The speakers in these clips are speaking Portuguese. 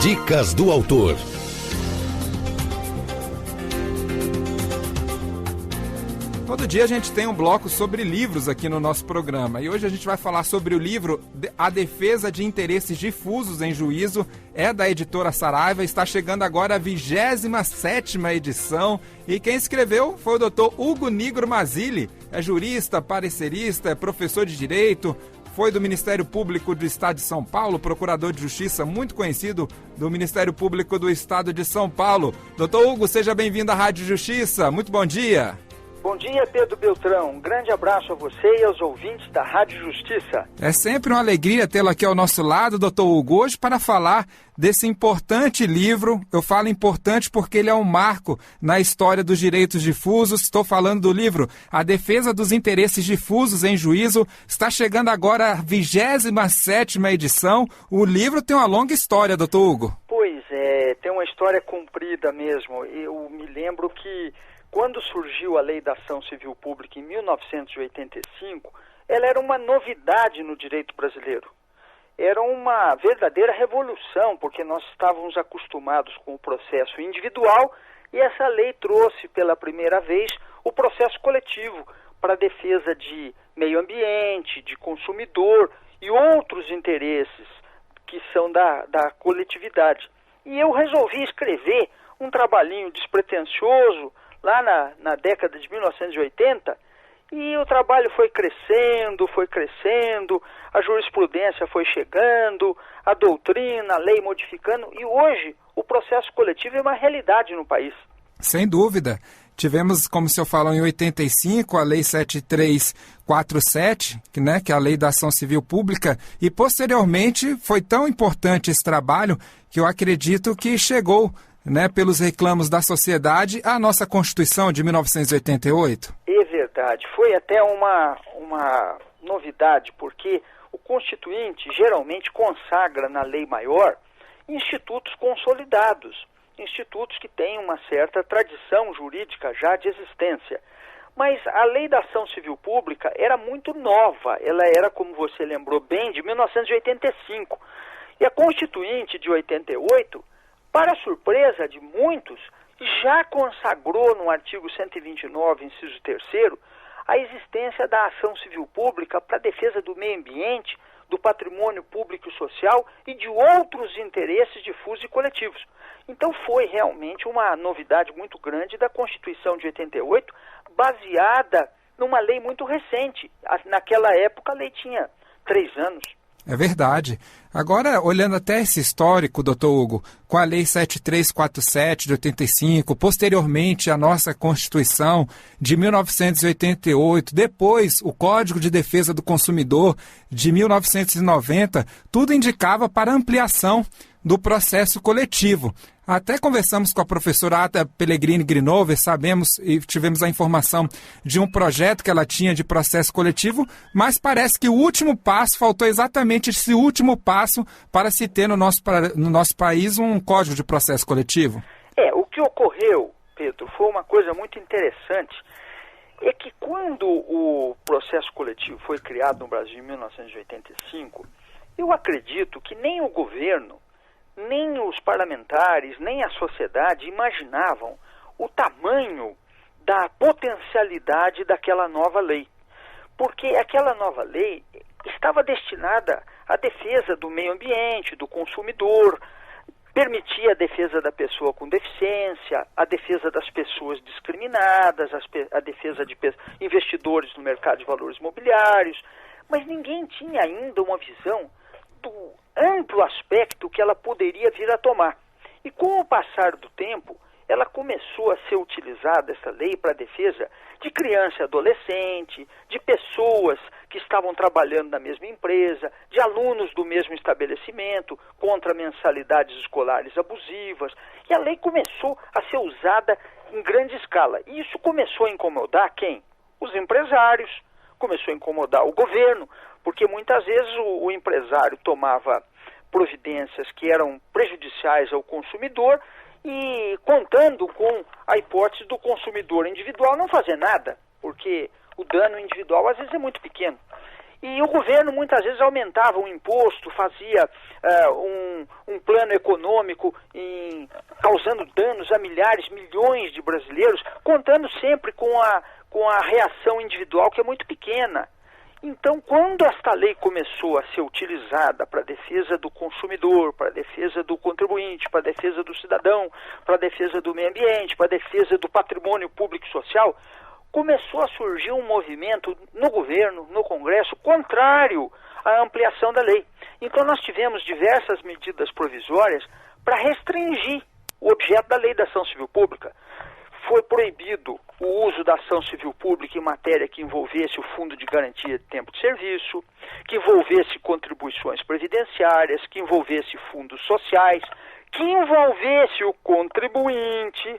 Dicas do autor. Todo dia a gente tem um bloco sobre livros aqui no nosso programa e hoje a gente vai falar sobre o livro A Defesa de Interesses Difusos em Juízo, é da editora Saraiva, está chegando agora a 27ª edição e quem escreveu foi o Dr. Hugo Nigro Mazzilli, é jurista, parecerista, é professor de Direito, foi do Ministério Público do Estado de São Paulo, procurador de Justiça muito conhecido do Ministério Público do Estado de São Paulo. Dr. Hugo, seja bem-vindo à Rádio Justiça, muito bom dia. Bom dia, Pedro Beltrão. Um grande abraço a você e aos ouvintes da Rádio Justiça. É sempre uma alegria tê-lo aqui ao nosso lado, doutor Hugo, hoje para falar desse importante livro. Eu falo importante porque ele é um marco na história dos direitos difusos. Estou falando do livro A Defesa dos Interesses Difusos em Juízo. Está chegando agora a 27ª edição. O livro tem uma longa história, doutor Hugo. Pois é, tem uma história comprida mesmo. Eu me lembro que quando surgiu a Lei da Ação Civil Pública em 1985, ela era uma novidade no direito brasileiro. Era uma verdadeira revolução, porque nós estávamos acostumados com o processo individual e essa lei trouxe pela primeira vez o processo coletivo para a defesa de meio ambiente, de consumidor e outros interesses que são da coletividade. E eu resolvi escrever um trabalhinho despretensioso lá na década de 1980, e o trabalho foi crescendo, a jurisprudência foi chegando, a doutrina, a lei modificando, e hoje o processo coletivo é uma realidade no país. Sem dúvida. Tivemos, como o senhor falou, em 85, a Lei 7347, que é a Lei da Ação Civil Pública, e posteriormente foi tão importante esse trabalho que eu acredito que chegou pelos reclamos da sociedade, a nossa Constituição de 1988? É verdade. Foi até uma novidade, porque o Constituinte geralmente consagra na lei maior institutos consolidados, institutos que têm uma certa tradição jurídica já de existência. Mas a Lei da Ação Civil Pública era muito nova, ela era, como você lembrou bem, de 1985. E a Constituinte de 88, para a surpresa de muitos, já consagrou no artigo 129, inciso 3º, a existência da ação civil pública para a defesa do meio ambiente, do patrimônio público e social e de outros interesses difusos e coletivos. Então foi realmente uma novidade muito grande da Constituição de 88, baseada numa lei muito recente. Naquela época a lei tinha 3 anos. É verdade. Agora, olhando até esse histórico, doutor Hugo, com a Lei 7347 de 85, posteriormente a nossa Constituição de 1988, depois o Código de Defesa do Consumidor de 1990, tudo indicava para ampliação do processo coletivo. Até conversamos com a professora Ata Pellegrini Grinover, sabemos e tivemos a informação de um projeto que ela tinha de processo coletivo, mas parece que o último passo, faltou exatamente esse último passo para se ter no nosso país um código de processo coletivo. O que ocorreu, Pedro, foi uma coisa muito interessante, é que quando o processo coletivo foi criado no Brasil em 1985, eu acredito que nem o governo, nem os parlamentares, nem a sociedade imaginavam o tamanho da potencialidade daquela nova lei. Porque aquela nova lei estava destinada à defesa do meio ambiente, do consumidor, permitia a defesa da pessoa com deficiência, a defesa das pessoas discriminadas, a defesa de investidores no mercado de valores imobiliários, mas ninguém tinha ainda uma visão do amplo aspecto que ela poderia vir a tomar. E com o passar do tempo, ela começou a ser utilizada, essa lei, para a defesa de criança e adolescente, de pessoas que estavam trabalhando na mesma empresa, de alunos do mesmo estabelecimento, contra mensalidades escolares abusivas. E a lei começou a ser usada em grande escala. E isso começou a incomodar quem? Os empresários, começou a incomodar o governo, porque muitas vezes o empresário tomava providências que eram prejudiciais ao consumidor e contando com a hipótese do consumidor individual não fazer nada, porque o dano individual às vezes é muito pequeno. E o governo muitas vezes aumentava o imposto, fazia um plano econômico causando danos a milhares, milhões de brasileiros, contando sempre com a reação individual, que é muito pequena. Então, quando esta lei começou a ser utilizada para a defesa do consumidor, para a defesa do contribuinte, para a defesa do cidadão, para a defesa do meio ambiente, para a defesa do patrimônio público e social, começou a surgir um movimento no governo, no Congresso, contrário à ampliação da lei. Então nós tivemos diversas medidas provisórias para restringir o objeto da lei da ação civil pública. Foi proibido o uso da ação civil pública em matéria que envolvesse o Fundo de Garantia de Tempo de Serviço, que envolvesse contribuições previdenciárias, que envolvesse fundos sociais, que envolvesse o contribuinte.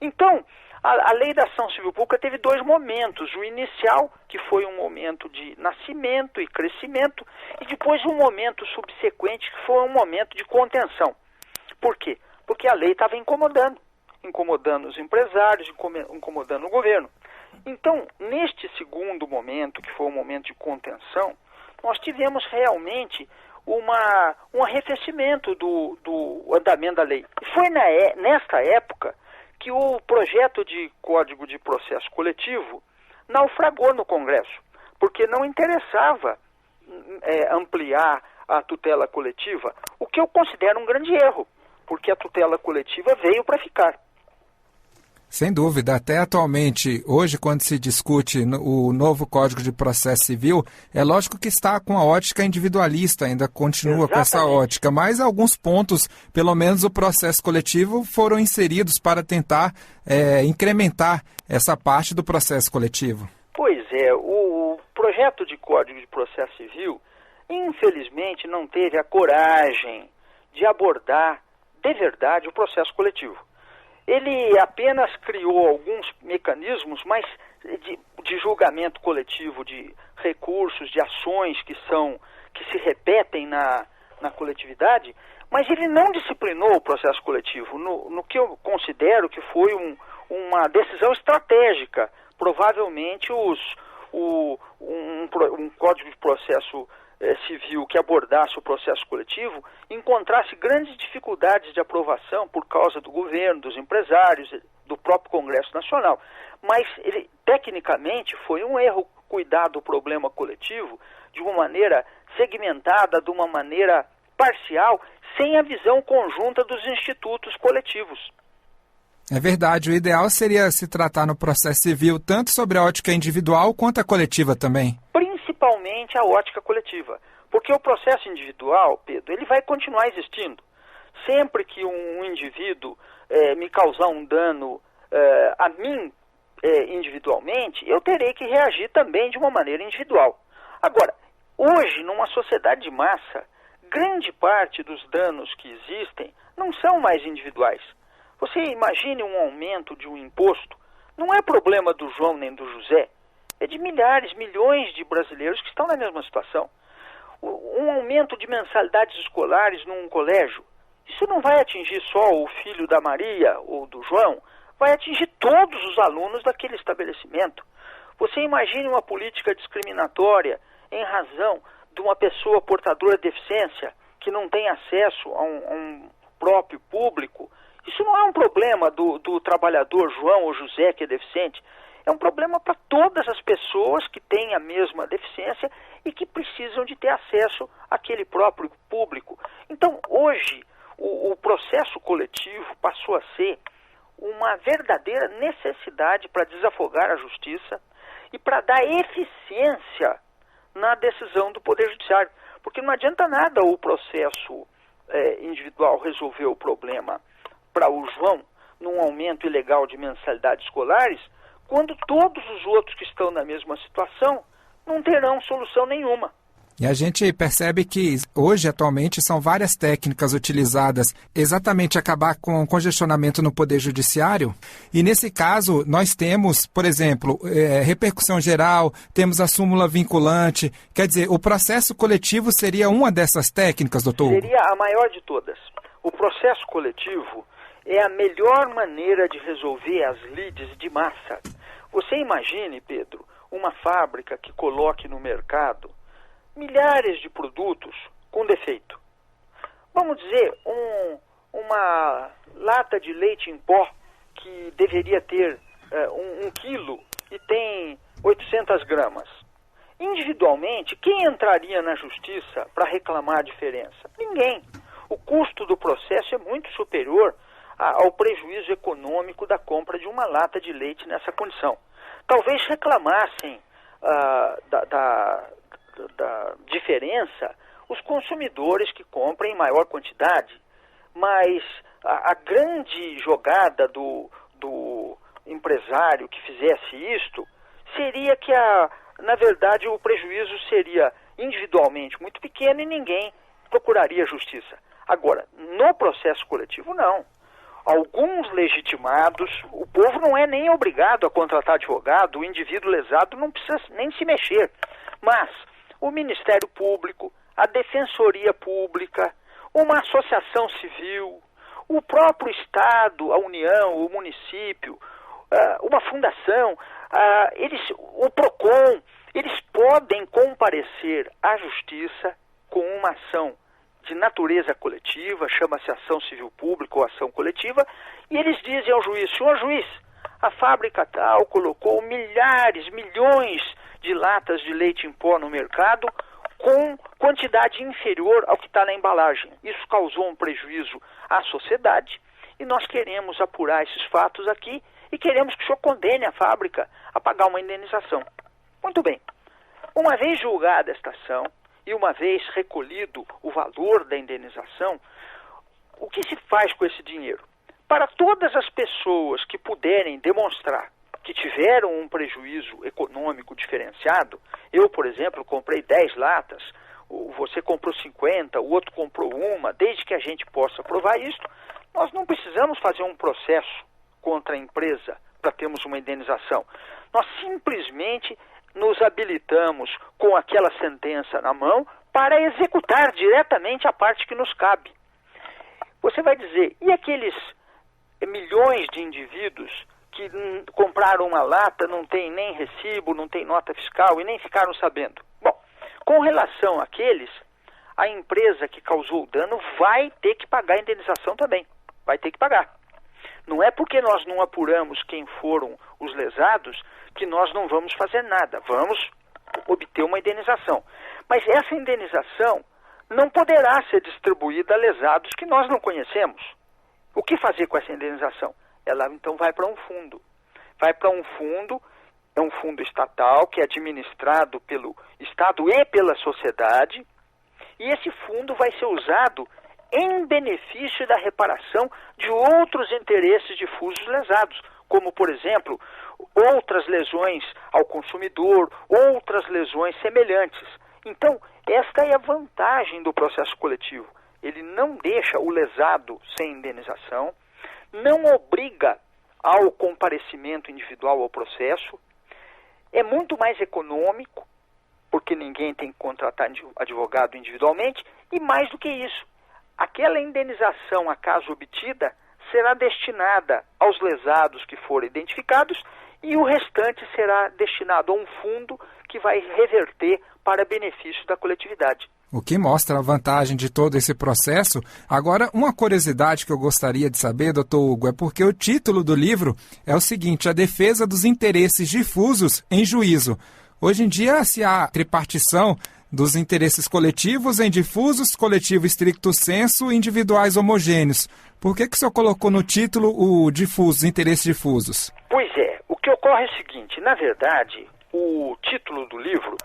Então, a lei da ação civil pública teve dois momentos. O inicial, que foi um momento de nascimento e crescimento, e depois um momento subsequente, que foi um momento de contenção. Por quê? Porque a lei estava incomodando os empresários, incomodando o governo. Então, neste segundo momento, que foi um momento de contenção, nós tivemos realmente um arrefecimento do andamento da lei. E foi nesta época que o projeto de Código de Processo Coletivo naufragou no Congresso, porque não interessava ampliar a tutela coletiva, o que eu considero um grande erro, porque a tutela coletiva veio para ficar. Sem dúvida, até atualmente, hoje, quando se discute o novo Código de Processo Civil, é lógico que está com a ótica individualista, ainda continua Exatamente. Com essa ótica, mas alguns pontos, pelo menos o processo coletivo, foram inseridos para tentar incrementar essa parte do processo coletivo. Pois é, o projeto de Código de Processo Civil, infelizmente, não teve a coragem de abordar de verdade o processo coletivo. Ele apenas criou alguns mecanismos, mas de julgamento coletivo, de recursos, de ações que se repetem na coletividade, mas ele não disciplinou o processo coletivo, no que eu considero que foi uma decisão estratégica. Provavelmente um Código de Processo Civil que abordasse o processo coletivo encontrasse grandes dificuldades de aprovação por causa do governo, dos empresários, do próprio Congresso Nacional. Mas ele, tecnicamente, foi um erro cuidar do problema coletivo de uma maneira segmentada, de uma maneira parcial, sem a visão conjunta dos institutos coletivos. É verdade, o ideal seria se tratar no processo civil tanto sobre a ótica individual quanto a coletiva também. Principalmente a ótica coletiva, porque o processo individual, Pedro, ele vai continuar existindo. Sempre que um indivíduo me causar um dano a mim individualmente, eu terei que reagir também de uma maneira individual. Agora, hoje, numa sociedade de massa, grande parte dos danos que existem não são mais individuais. Você imagine um aumento de um imposto, não é problema do João nem do José, é de milhares, milhões de brasileiros que estão na mesma situação. Um aumento de mensalidades escolares num colégio, isso não vai atingir só o filho da Maria ou do João, vai atingir todos os alunos daquele estabelecimento. Você imagine uma política discriminatória em razão de uma pessoa portadora de deficiência que não tem acesso a um próprio público. Isso não é um problema do trabalhador João ou José que é deficiente, é um problema para todas as pessoas que têm a mesma deficiência e que precisam de ter acesso àquele próprio público. Então, hoje, o processo coletivo passou a ser uma verdadeira necessidade para desafogar a justiça e para dar eficiência na decisão do Poder Judiciário. Porque não adianta nada o processo individual resolver o problema para o João, num aumento ilegal de mensalidades escolares, quando todos os outros que estão na mesma situação não terão solução nenhuma. E a gente percebe que hoje, atualmente, são várias técnicas utilizadas exatamente acabar com o congestionamento no Poder Judiciário. E nesse caso, nós temos, por exemplo, repercussão geral, temos a súmula vinculante. Quer dizer, o processo coletivo seria uma dessas técnicas, doutor? Seria a maior de todas. O processo coletivo é a melhor maneira de resolver as lides de massa. Você imagine, Pedro, uma fábrica que coloque no mercado milhares de produtos com defeito. Vamos dizer, uma lata de leite em pó que deveria ter 1 quilo e tem 800 gramas. Individualmente, quem entraria na justiça para reclamar a diferença? Ninguém. O custo do processo é muito superior ao prejuízo econômico da compra de uma lata de leite nessa condição. Talvez reclamassem da diferença os consumidores que compram em maior quantidade, mas a grande jogada do empresário que fizesse isto seria que, na verdade, o prejuízo seria individualmente muito pequeno e ninguém procuraria justiça. Agora, no processo coletivo, não. Alguns legitimados, o povo não é nem obrigado a contratar advogado, o indivíduo lesado não precisa nem se mexer, mas o Ministério Público, a Defensoria Pública, uma associação civil, o próprio Estado, a União, o município, uma fundação, o PROCON, eles podem comparecer à Justiça com uma ação de natureza coletiva, chama-se ação civil pública ou ação coletiva, e eles dizem ao juiz: senhor juiz, a fábrica tal colocou milhares, milhões de latas de leite em pó no mercado com quantidade inferior ao que está na embalagem. Isso causou um prejuízo à sociedade e nós queremos apurar esses fatos aqui e queremos que o senhor condene a fábrica a pagar uma indenização. Muito bem. Uma vez julgada esta ação e uma vez recolhido o valor da indenização, o que se faz com esse dinheiro? Para todas as pessoas que puderem demonstrar que tiveram um prejuízo econômico diferenciado, eu, por exemplo, comprei 10 latas, você comprou 50, o outro comprou uma, desde que a gente possa provar isso, nós não precisamos fazer um processo contra a empresa para termos uma indenização. Nós simplesmente nos habilitamos com aquela sentença na mão para executar diretamente a parte que nos cabe. Você vai dizer, e aqueles milhões de indivíduos que compraram uma lata, não tem nem recibo, não tem nota fiscal e nem ficaram sabendo? Bom, com relação àqueles, a empresa que causou o dano vai ter que pagar a indenização também. Vai ter que pagar. Não é porque nós não apuramos quem foram os lesados que nós não vamos fazer nada. Vamos obter uma indenização. Mas essa indenização não poderá ser distribuída a lesados que nós não conhecemos. O que fazer com essa indenização? Ela então vai para um fundo. Vai para um fundo, é um fundo estatal que é administrado pelo Estado e pela sociedade, e esse fundo vai ser usado em benefício da reparação de outros interesses difusos lesados, como, por exemplo, outras lesões ao consumidor, outras lesões semelhantes. Então, esta é a vantagem do processo coletivo. Ele não deixa o lesado sem indenização, não obriga ao comparecimento individual ao processo, é muito mais econômico, porque ninguém tem que contratar advogado individualmente, e mais do que isso, aquela indenização, a caso obtida, será destinada aos lesados que forem identificados e o restante será destinado a um fundo que vai reverter para benefício da coletividade. O que mostra a vantagem de todo esse processo. Agora, uma curiosidade que eu gostaria de saber, doutor Hugo, é porque o título do livro é o seguinte: A Defesa dos Interesses Difusos em Juízo. Hoje em dia, se há tripartição dos interesses coletivos em difusos, coletivo stricto sensu e individuais homogêneos. Por que o senhor colocou no título o difusos, interesses difusos? Pois é, o que ocorre é o seguinte: na verdade, o título do livro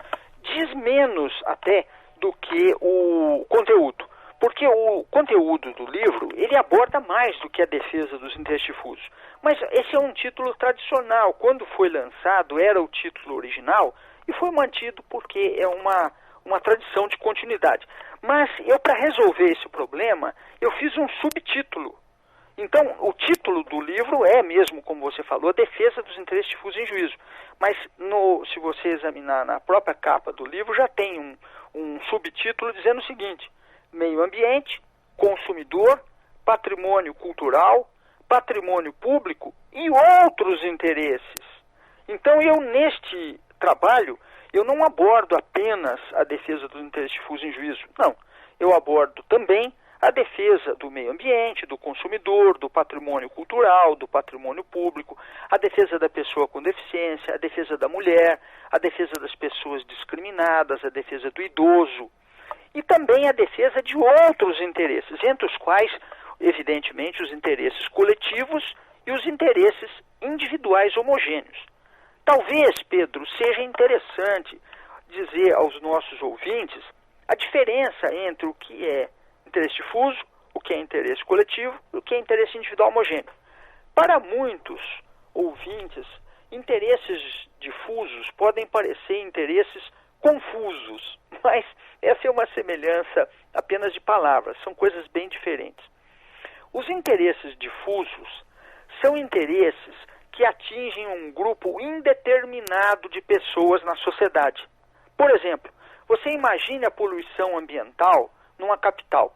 diz menos até do que o conteúdo, porque o conteúdo do livro, ele aborda mais do que a defesa dos interesses difusos. Mas esse é um título tradicional. Quando foi lançado, era o título original e foi mantido porque é uma tradição de continuidade. Mas eu, para resolver esse problema, eu fiz um subtítulo. Então, o título do livro é mesmo, como você falou, a defesa dos interesses difusos em juízo. Mas, se você examinar na própria capa do livro, já tem um subtítulo dizendo o seguinte: meio ambiente, consumidor, patrimônio cultural, patrimônio público e outros interesses. Então, neste trabalho, eu não abordo apenas a defesa do interesse difuso em juízo. Não, eu abordo também a defesa do meio ambiente, do consumidor, do patrimônio cultural, do patrimônio público, a defesa da pessoa com deficiência, a defesa da mulher, a defesa das pessoas discriminadas, a defesa do idoso e também a defesa de outros interesses, entre os quais, evidentemente, os interesses coletivos e os interesses individuais homogêneos. Talvez, Pedro, seja interessante dizer aos nossos ouvintes a diferença entre o que é interesse difuso, o que é interesse coletivo e o que é interesse individual homogêneo. Para muitos ouvintes, interesses difusos podem parecer interesses confusos, mas essa é uma semelhança apenas de palavras, são coisas bem diferentes. Os interesses difusos são interesses que atingem um grupo indeterminado de pessoas na sociedade. Por exemplo, você imagine a poluição ambiental numa capital.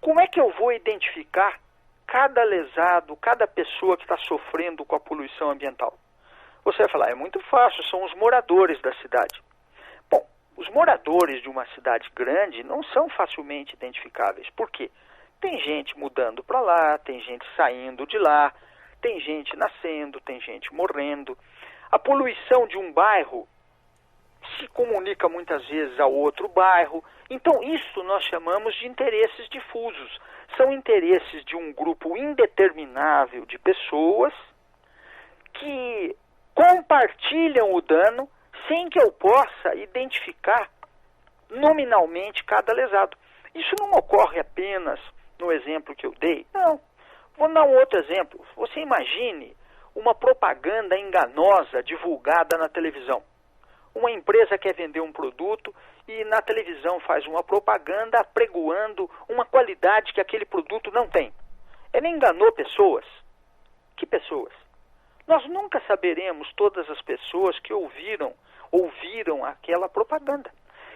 Como é que eu vou identificar cada lesado, cada pessoa que está sofrendo com a poluição ambiental? Você vai falar, é muito fácil, são os moradores da cidade. Bom, os moradores de uma cidade grande não são facilmente identificáveis. Por quê? Tem gente mudando para lá, tem gente saindo de lá, tem gente nascendo, tem gente morrendo. A poluição de um bairro se comunica muitas vezes a outro bairro. Então, isso nós chamamos de interesses difusos. São interesses de um grupo indeterminável de pessoas que compartilham o dano sem que eu possa identificar nominalmente cada lesado. Isso não ocorre apenas no exemplo que eu dei. Não. Vou dar um outro exemplo. Você imagine uma propaganda enganosa divulgada na televisão. Uma empresa quer vender um produto e na televisão faz uma propaganda apregoando uma qualidade que aquele produto não tem. Ela enganou pessoas. Que pessoas? Nós nunca saberemos todas as pessoas que ouviram aquela propaganda.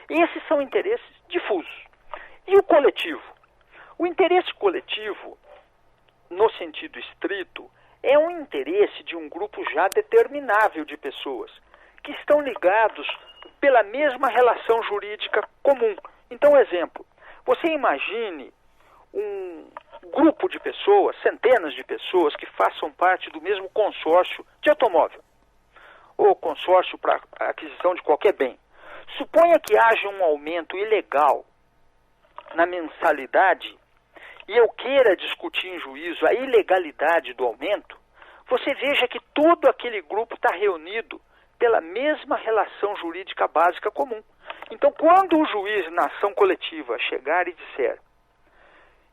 Esses são interesses difusos. E o coletivo? O interesse coletivo, no sentido estrito, é um interesse de um grupo já determinável de pessoas que estão ligados pela mesma relação jurídica comum. Então, exemplo, você imagine um grupo de pessoas, centenas de pessoas que façam parte do mesmo consórcio de automóvel ou consórcio para aquisição de qualquer bem. Suponha que haja um aumento ilegal na mensalidade e eu queira discutir em juízo a ilegalidade do aumento, você veja que todo aquele grupo está reunido pela mesma relação jurídica básica comum. Então, quando o juiz na ação coletiva chegar e disser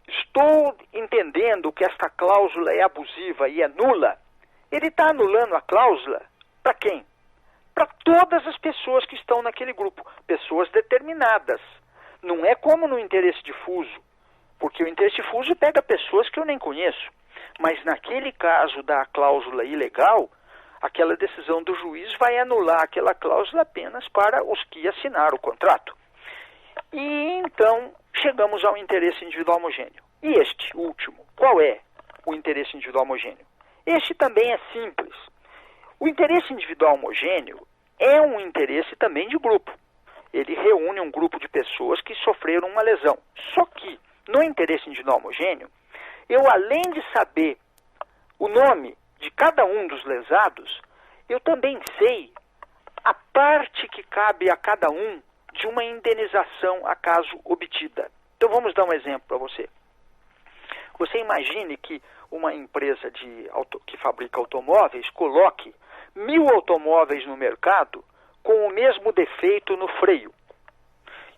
estou entendendo que esta cláusula é abusiva e é nula, ele está anulando a cláusula para quem? Para todas as pessoas que estão naquele grupo, pessoas determinadas. Não é como no interesse difuso, porque o interesse difuso pega pessoas que eu nem conheço. Mas naquele caso da cláusula ilegal, aquela decisão do juiz vai anular aquela cláusula apenas para os que assinaram o contrato. E então chegamos ao interesse individual homogêneo. E este último, qual é o interesse individual homogêneo? Este também é simples. O interesse individual homogêneo é um interesse também de grupo. Ele reúne um grupo de pessoas que sofreram uma lesão. Só que, no interesse individual homogêneo, eu, além de saber o nome de cada um dos lesados, eu também sei a parte que cabe a cada um de uma indenização acaso obtida. Então vamos dar um exemplo para você. Você imagine que uma empresa que fabrica automóveis coloque 1000 automóveis no mercado com o mesmo defeito no freio.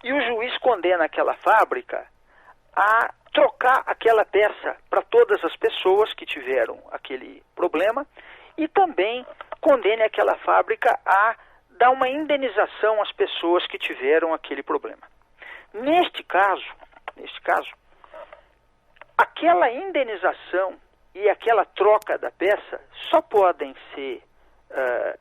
E o juiz condena aquela fábrica a trocar aquela peça para todas as pessoas que tiveram aquele problema e também condene aquela fábrica a dar uma indenização às pessoas que tiveram aquele problema. Neste caso, aquela indenização e aquela troca da peça só podem ser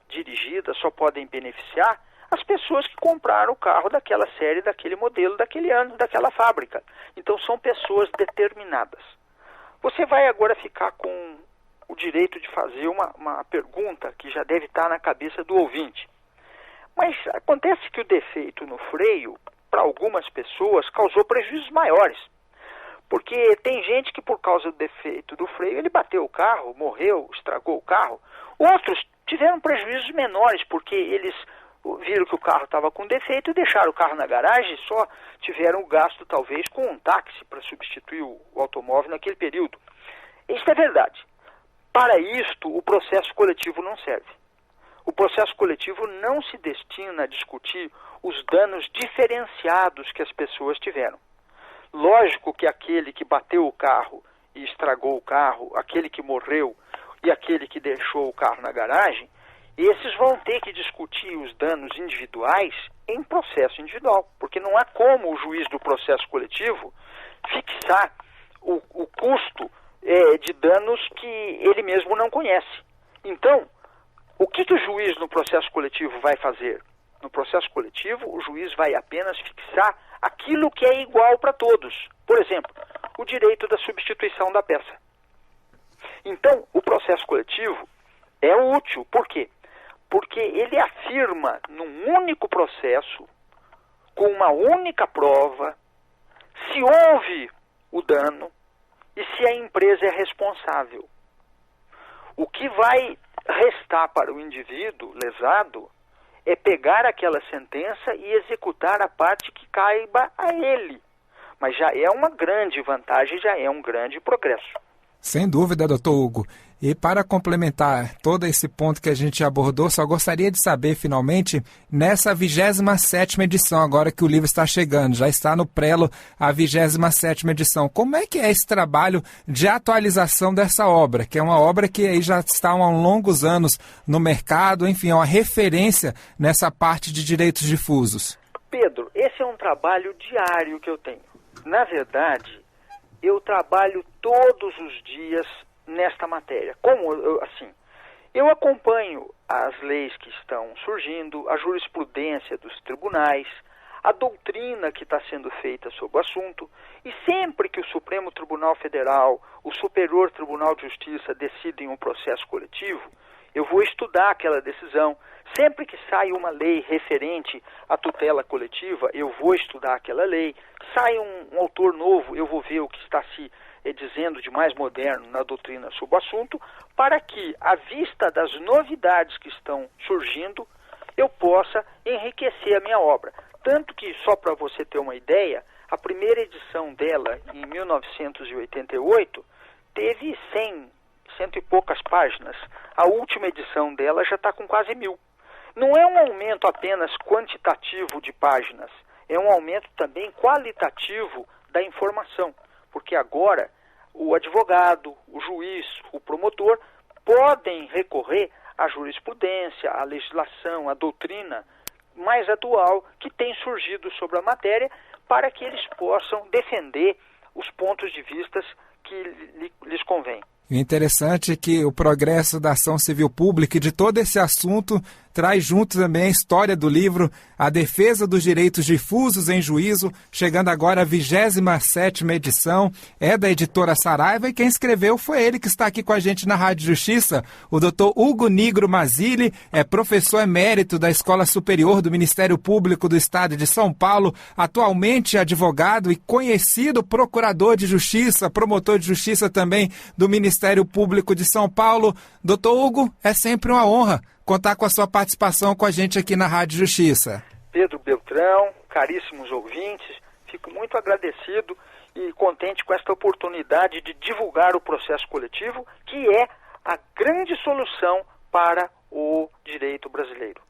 dirigidas, só podem beneficiar as pessoas que compraram o carro daquela série, daquele modelo, daquele ano, daquela fábrica. Então são pessoas determinadas. Você vai agora ficar com o direito de fazer uma pergunta que já deve estar na cabeça do ouvinte. Mas acontece que o defeito no freio, para algumas pessoas, causou prejuízos maiores. Porque tem gente que, por causa do defeito do freio, ele bateu o carro, morreu, estragou o carro. Outros tiveram prejuízos menores, porque eles viram que o carro estava com defeito e deixaram o carro na garagem e só tiveram o gasto, talvez, com um táxi para substituir o automóvel naquele período. Isso é verdade. Para isto, o processo coletivo não serve. O processo coletivo não se destina a discutir os danos diferenciados que as pessoas tiveram. Lógico que aquele que bateu o carro e estragou o carro, aquele que morreu e aquele que deixou o carro na garagem, esses vão ter que discutir os danos individuais em processo individual, porque não há como o juiz do processo coletivo fixar o custo de danos que ele mesmo não conhece. Então, o que o juiz no processo coletivo vai fazer? No processo coletivo, o juiz vai apenas fixar aquilo que é igual para todos. Por exemplo, o direito da substituição da peça. Então, o processo coletivo é útil. Por quê? Porque ele afirma num único processo, com uma única prova, se houve o dano e se a empresa é responsável. O que vai restar para o indivíduo lesado é pegar aquela sentença e executar a parte que caiba a ele. Mas já é uma grande vantagem, já é um grande progresso. Sem dúvida, doutor Hugo. E para complementar todo esse ponto que a gente abordou, só gostaria de saber, finalmente, nessa 27ª edição, agora que o livro está chegando, já está no prelo a 27ª edição, como é que é esse trabalho de atualização dessa obra, que é uma obra que aí já está há longos anos no mercado, enfim, é uma referência nessa parte de direitos difusos? Pedro, esse é um trabalho diário que eu tenho. Na verdade, eu trabalho todos os dias nesta matéria. Eu acompanho as leis que estão surgindo, a jurisprudência dos tribunais, a doutrina que está sendo feita sobre o assunto, e sempre que o Supremo Tribunal Federal, o Superior Tribunal de Justiça decidem um processo coletivo, eu vou estudar aquela decisão. Sempre que sai uma lei referente à tutela coletiva, eu vou estudar aquela lei. Sai um autor novo, eu vou ver o que está se dizendo de mais moderno na doutrina sobre o assunto, para que, à vista das novidades que estão surgindo, eu possa enriquecer a minha obra. Tanto que, só para você ter uma ideia, a primeira edição dela, em 1988, teve 100 e poucas páginas. A última edição dela já está com quase 1000. Não é um aumento apenas quantitativo de páginas, é um aumento também qualitativo da informação, porque agora o advogado, o juiz, o promotor podem recorrer à jurisprudência, à legislação, à doutrina mais atual que tem surgido sobre a matéria, para que eles possam defender os pontos de vista que lhes convém. O interessante é que o progresso da ação civil pública e de todo esse assunto traz junto também a história do livro A Defesa dos Direitos Difusos em Juízo, chegando agora à 27ª edição, é da editora Saraiva, e quem escreveu foi ele que está aqui com a gente na Rádio Justiça, o doutor Hugo Nigro Mazzilli, é professor emérito da Escola Superior do Ministério Público do Estado de São Paulo, atualmente advogado e conhecido procurador de justiça, promotor de justiça também do Ministério Público de São Paulo. Doutor Hugo, é sempre uma honra contar com a sua participação com a gente aqui na Rádio Justiça. Pedro Beltrão, caríssimos ouvintes, fico muito agradecido e contente com esta oportunidade de divulgar o processo coletivo, que é a grande solução para o direito brasileiro.